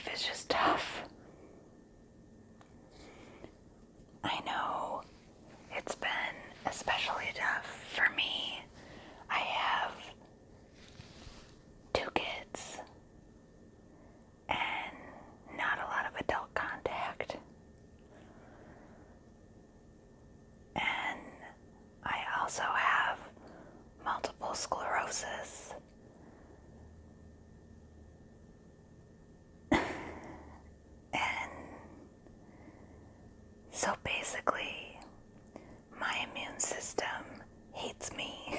life is just tough. I know it's been especially tough for me. I have 2 kids and not a lot of adult contact. And I also have multiple sclerosis. And so basically, my immune system hates me.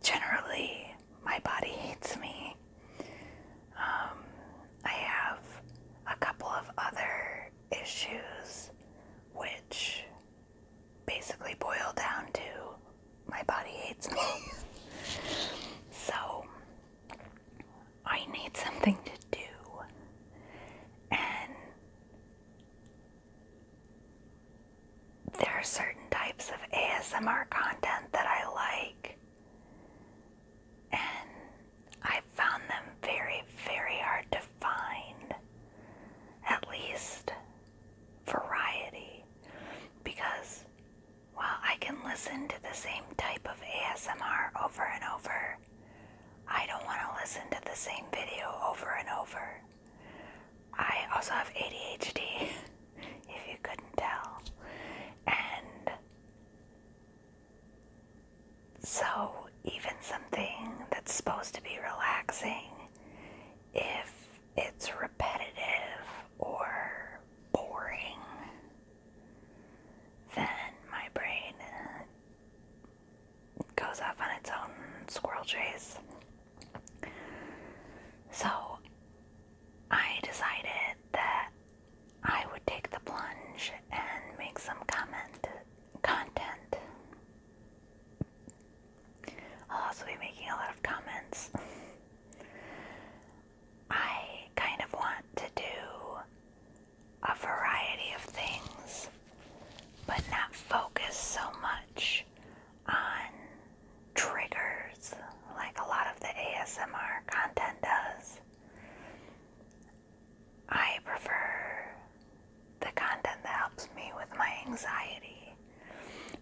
Generally, my body hates me. I have a couple of other issues which basically boil down to my body hates me. So I need something to do. And there are certain types of ASMR content that I like. And I found them very, very hard to find. At least variety. Because while I can listen to the same type of ASMR over and over, I don't want to listen to the same video over and over. I also have ADHD, if you couldn't tell. And so even something that's supposed to be relaxing, if it's repetitive or boring, then my brain goes off on its own squirrel chase. So I decided that I would take the plunge and make some content. I'll also be making a lot of comments. I kind of want to do a variety of things, but not focus so much on triggers like a lot of the ASMR content does. I prefer the content that helps me with my anxiety,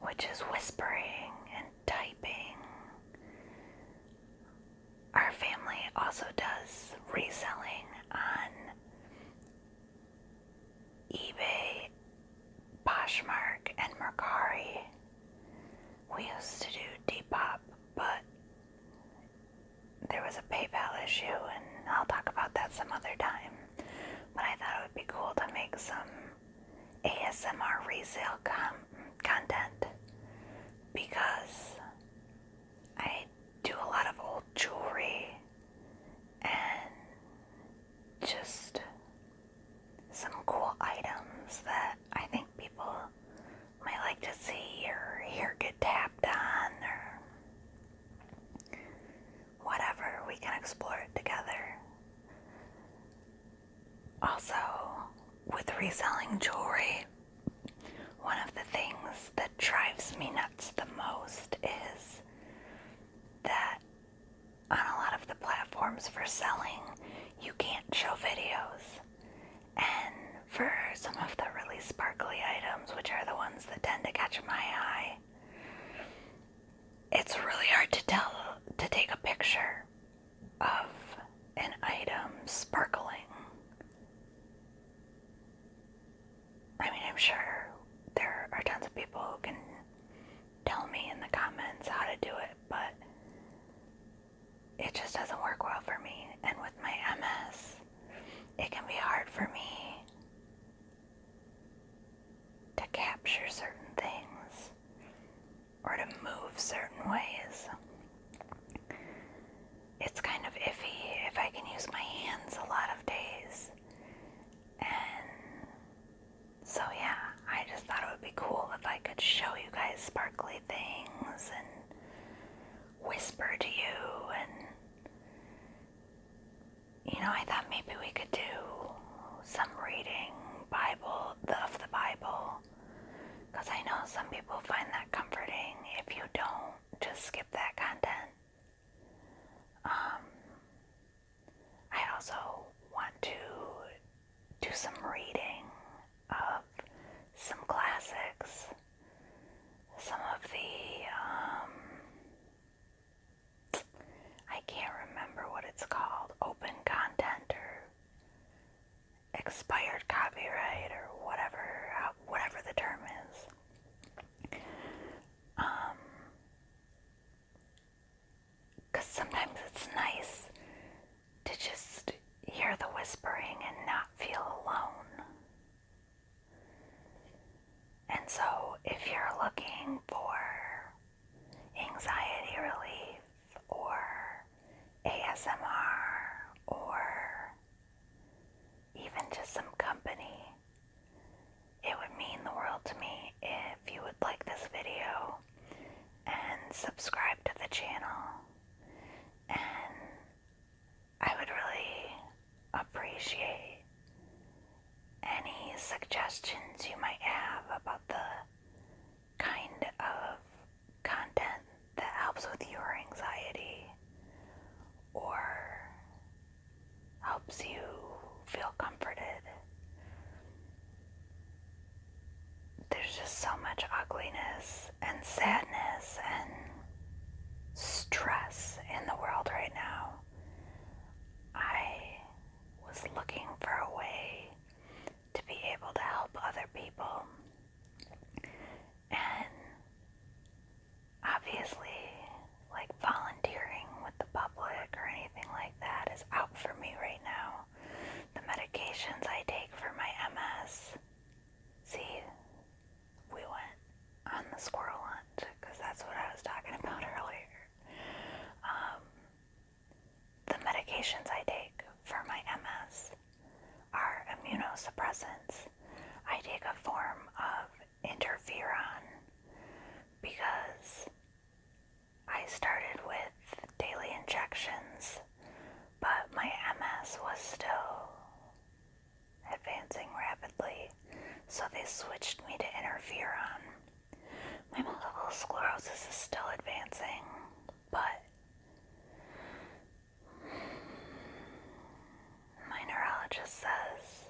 which is whispering and typing. Our family also does reselling on eBay, Poshmark, and Mercari. We used to do Depop, but there was a PayPal issue, and I'll talk about that some other time. But I thought it would be cool to make some ASMR resale content because I do a lot of old jewelry and just some cool items that I think people might like to see or hear get tapped on or whatever. We can explore it together. Also, with reselling jewelry, one of the things that drives me nuts the most is that on a lot of the platforms for selling, you can't show videos. And for some of the really sparkly items, which are the ones that tend to catch my eye, it's really hard to take a picture of an item sparkling. I mean, I'm sure there are tons of people who can tell me in the comments how to do it, but it just doesn't work well for me. And with my MS, it can be hard for me to capture certain things or to move certain ways. It's kind of iffy if I can use my hands a lot of days. And so yeah, I just thought it would be cool if I could show you guys sparkly things and whisper to you, and I thought maybe we could do some reading of the Bible, because I know some people find that comforting. If you don't, just skip that content. expired copyright or whatever the term is. Because sometimes it's nice to just hear the whispering and not feel alone. And so if you're looking for anxiety relief or ASMR or even just some company, it would mean the world to me if you would like this video and subscribe to the channel. And I would really appreciate any suggestions you might have about the kind of content that helps with your anxiety or helps you feel comforted. There's just so much ugliness and sadness and stress in the world right now. I was looking for a way to be able to help other people, and obviously, like volunteering with the public or anything like that is out for me right now. The medications I take for my MS, see, we went on the squirrel hunt because that's what I was talking about earlier. The medications I take for my MS are immunosuppressants. I take a form of interferon because I started with daily injections, but my MS was still advancing rapidly, so they switched me to interferon. My multiple sclerosis is still advancing, but my neurologist says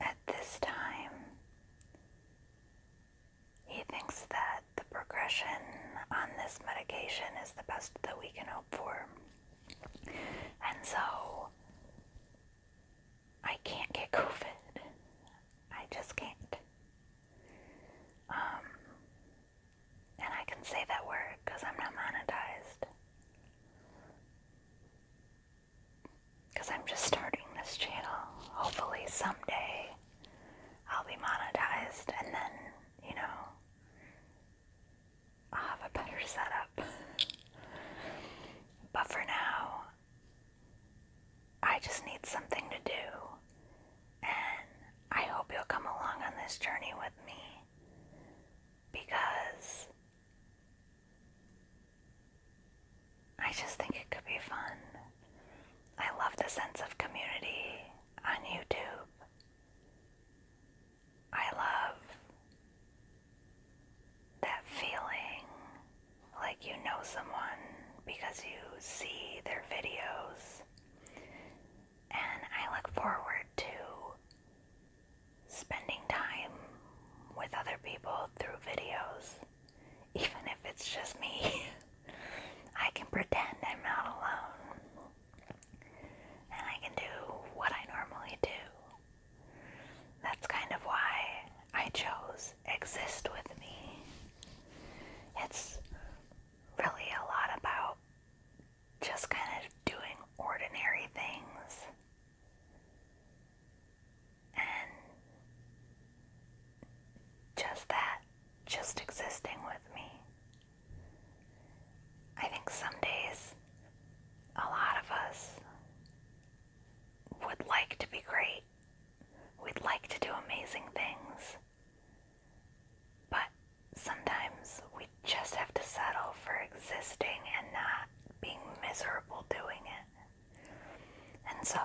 at this time he thinks that the progression on this medication is the best that we can hope for. And so I can't get COVID. I just can't. And I can say that word because I'm not monetized. Because I'm just starting this channel. Hopefully someday I'll be monetized and then, I'll have a better setup. But for now, I just need something to do. And I hope you'll come along on this journey with me. Because I just think it could be fun. I love the sense of community on YouTube. I love that feeling like you know someone because you see their videos. And I look forward to spending time with other people through videos, even if it's just me. I can pretend I'm not alone, and I can do what I normally do. That's kind of why I chose Exist With Me. It's really a lot about just kind of doing ordinary things and just existing with me. I think some days a lot of us would like to be great. We'd like to do amazing things. But sometimes we just have to settle for existing and not being miserable doing it. And so